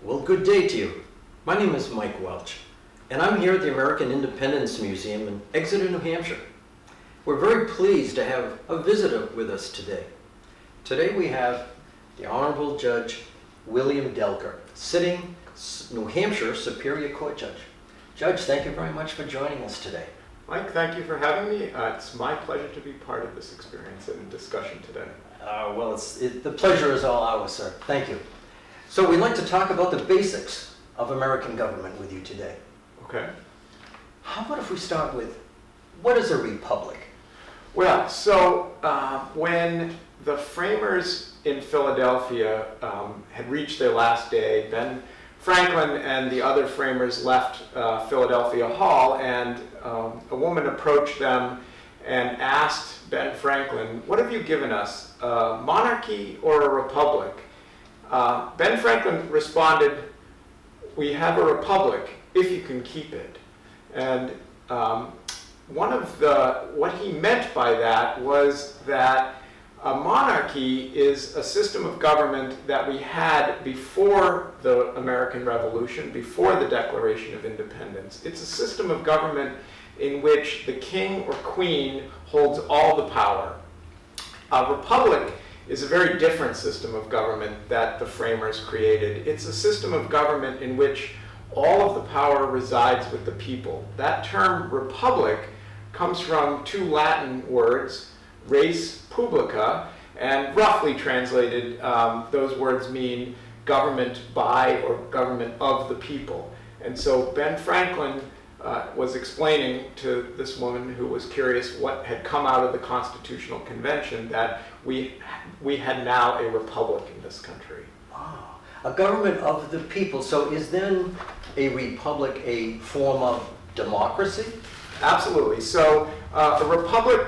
Well, good day to you. My name is Mike Welch, and I'm here at the American Independence Museum in Exeter, New Hampshire. We're very pleased to have a visitor with us today. Today we have the Honorable Judge William Delker, sitting New Hampshire Superior Court Judge. Judge, thank you very much for joining us today. Mike, thank you for having me. It's my pleasure to be part of this experience and discussion today. The pleasure is all ours, sir. Thank you. So we'd like to talk about the basics of American government with you today. Okay. How about if we start with, what is a republic? Well, so when the framers in Philadelphia had reached their last day, Ben Franklin and the other framers left Philadelphia Hall, and a woman approached them and asked Ben Franklin, "What have you given us, a monarchy or a republic?" Ben Franklin responded, "We have a republic if you can keep it." And what he meant by that was that a monarchy is a system of government that we had before the American Revolution, before the Declaration of Independence. It's a system of government in which the king or queen holds all the power. A republic is a very different system of government that the framers created. It's a system of government in which all of the power resides with the people. That term republic comes from two Latin words, res publica, and roughly translated, those words mean government by or government of the people. And so Ben Franklin was explaining to this woman who was curious what had come out of the Constitutional Convention that we had now a republic in this country. Ah, a government of the people. So is then a republic a form of democracy? Absolutely. So a republic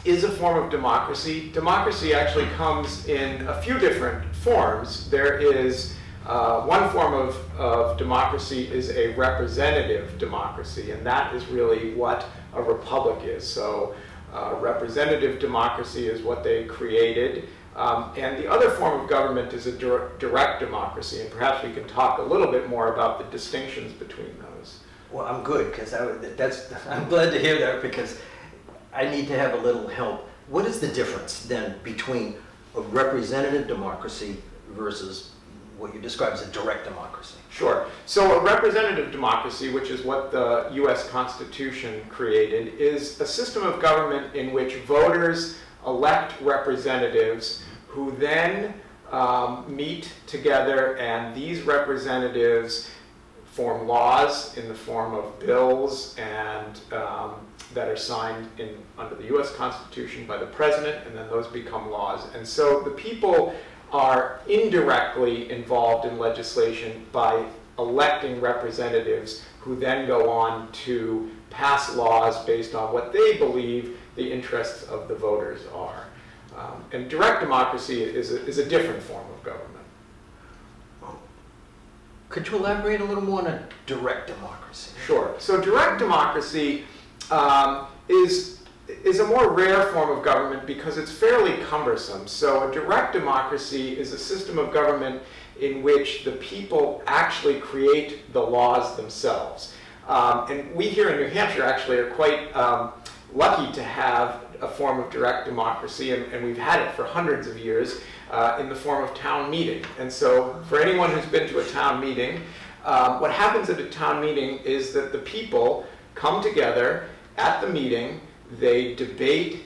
is a form of democracy. Democracy actually comes in a few different forms. There is one form of democracy is a representative democracy, and that is really what a republic is. So representative democracy is what they created. And the other form of government is a direct democracy, and perhaps we can talk a little bit more about the distinctions between those. Well, I'm good, because I'm glad to hear that, because I need to have a little help. What is the difference then between a representative democracy versus what you describe as a direct democracy? Sure. So a representative democracy, which is what the U.S. Constitution created, is a system of government in which voters elect representatives who then meet together, and these representatives form laws in the form of bills and that are signed under the U.S. Constitution by the president, and then those become laws. And so the people are indirectly involved in legislation by electing representatives who then go on to pass laws based on what they believe the interests of the voters are. And direct democracy is a different form of government. Could you elaborate a little more on a direct democracy? Sure. So direct democracy is a more rare form of government because it's fairly cumbersome. So a direct democracy is a system of government in which the people actually create the laws themselves. And we here in New Hampshire actually are quite lucky to have a form of direct democracy, and we've had it for hundreds of years in the form of town meeting. And so for anyone who's been to a town meeting, what happens at a town meeting is that the people come together at the meeting. They debate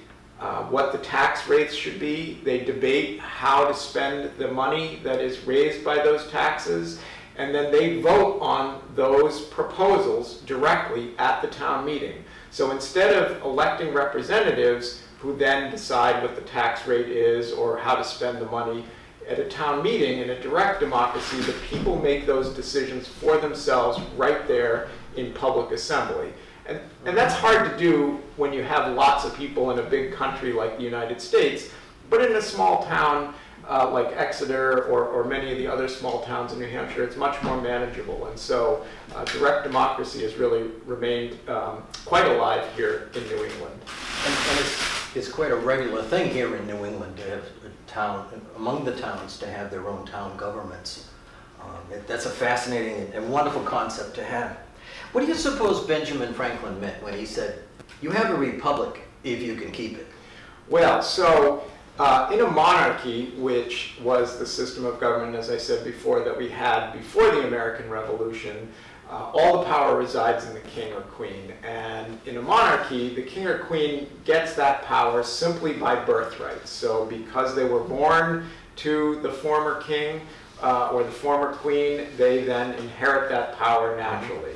what the tax rates should be. They debate how to spend the money that is raised by those taxes. And then they vote on those proposals directly at the town meeting. So instead of electing representatives who then decide what the tax rate is or how to spend the money at a town meeting, in a direct democracy, the people make those decisions for themselves right there in public assembly. And that's hard to do when you have lots of people in a big country like the United States, but in a small town like Exeter or many of the other small towns in New Hampshire, it's much more manageable. And so direct democracy has really remained quite alive here in New England. And it's quite a regular thing here in New England to have among the towns to have their own town governments. That's a fascinating and wonderful concept to have. What do you suppose Benjamin Franklin meant when he said, "You have a republic if you can keep it"? Well, so in a monarchy, which was the system of government, as I said before, that we had before the American Revolution, all the power resides in the king or queen. And in a monarchy, the king or queen gets that power simply by birthright. So because they were born to the former king or the former queen, they then inherit that power naturally.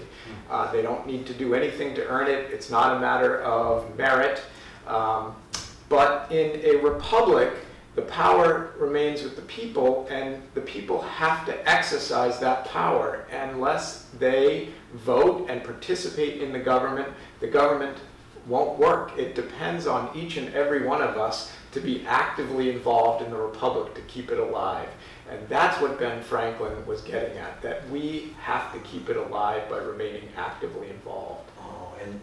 They don't need to do anything to earn it. It's not a matter of merit. But in a republic, the power remains with the people, and the people have to exercise that power. Unless they vote and participate in the government won't work. It depends on each and every one of us to be actively involved in the republic to keep it alive. And that's what Ben Franklin was getting at, that we have to keep it alive by remaining actively involved.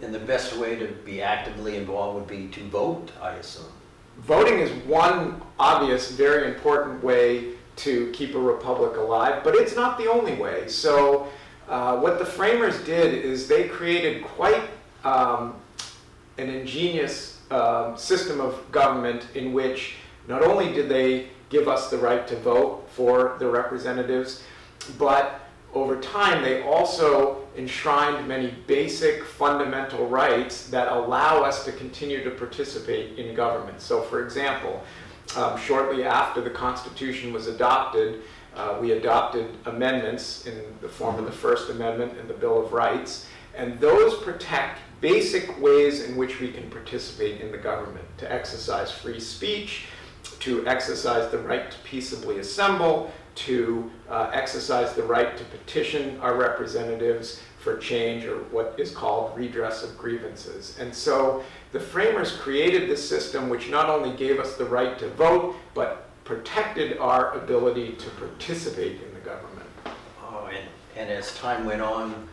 And the best way to be actively involved would be to vote, I assume. Voting is one obvious, very important way to keep a republic alive, but it's not the only way. So what the framers did is they created quite an ingenious system of government in which not only did they give us the right to vote for the representatives, but over time they also enshrined many basic fundamental rights that allow us to continue to participate in government. So for example, shortly after the Constitution was adopted, we adopted amendments in the form of the First Amendment and the Bill of Rights, and those protect basic ways in which we can participate in the government, to exercise free speech, to exercise the right to peaceably assemble, to exercise the right to petition our representatives for change, or what is called redress of grievances. And so the framers created this system which not only gave us the right to vote, but protected our ability to participate in the government. And as time went on,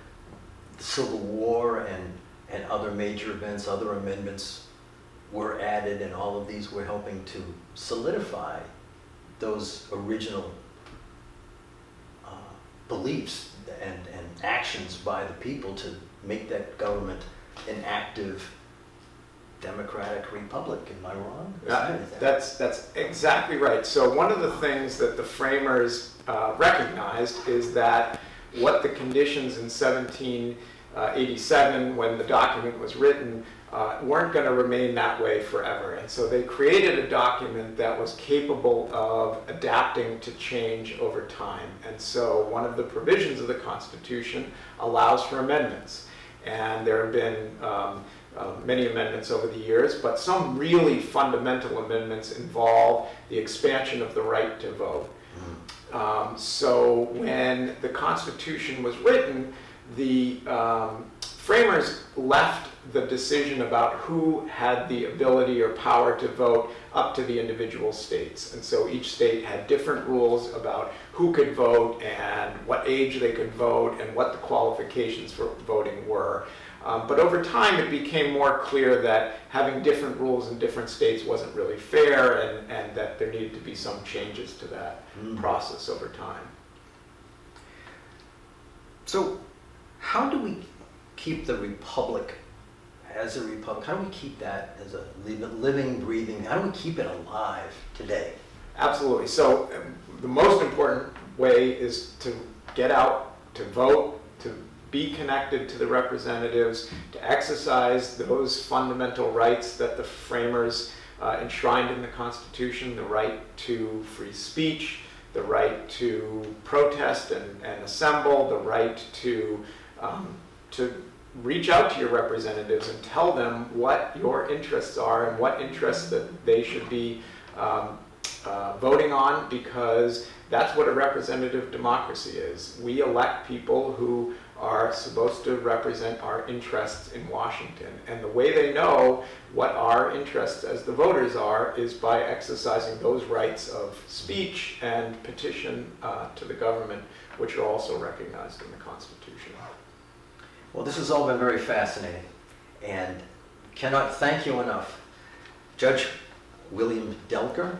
the Civil War and other major events, other amendments were added, and all of these were helping to solidify those original beliefs and actions by the people to make that government an active democratic republic. Am I wrong? That's exactly right. So one of the things that the framers recognized is that what the conditions in 1787, when the document was written, weren't going to remain that way forever. And so they created a document that was capable of adapting to change over time. And so one of the provisions of the Constitution allows for amendments. And there have been many amendments over the years, but some really fundamental amendments involve the expansion of the right to vote. So when the Constitution was written, the framers left the decision about who had the ability or power to vote up to the individual states. And so each state had different rules about who could vote and what age they could vote and what the qualifications for voting were. But over time it became more clear that having different rules in different states wasn't really fair, and that there needed to be some changes to that process over time. So how do we keep the republic as a republic? How do we keep that as a living, breathing, how do we keep it alive today? Absolutely. So the most important way is to get out, to vote, to be connected to the representatives, to exercise those fundamental rights that the framers enshrined in the Constitution, the right to free speech, the right to protest and assemble, the right to reach out to your representatives and tell them what your interests are and what interests that they should be voting on, because that's what a representative democracy is. We elect people who are supposed to represent our interests in Washington. And the way they know what our interests as the voters are is by exercising those rights of speech and petition to the government, which are also recognized in the Constitution. Well, this has all been very fascinating, and cannot thank you enough. Judge William Delker,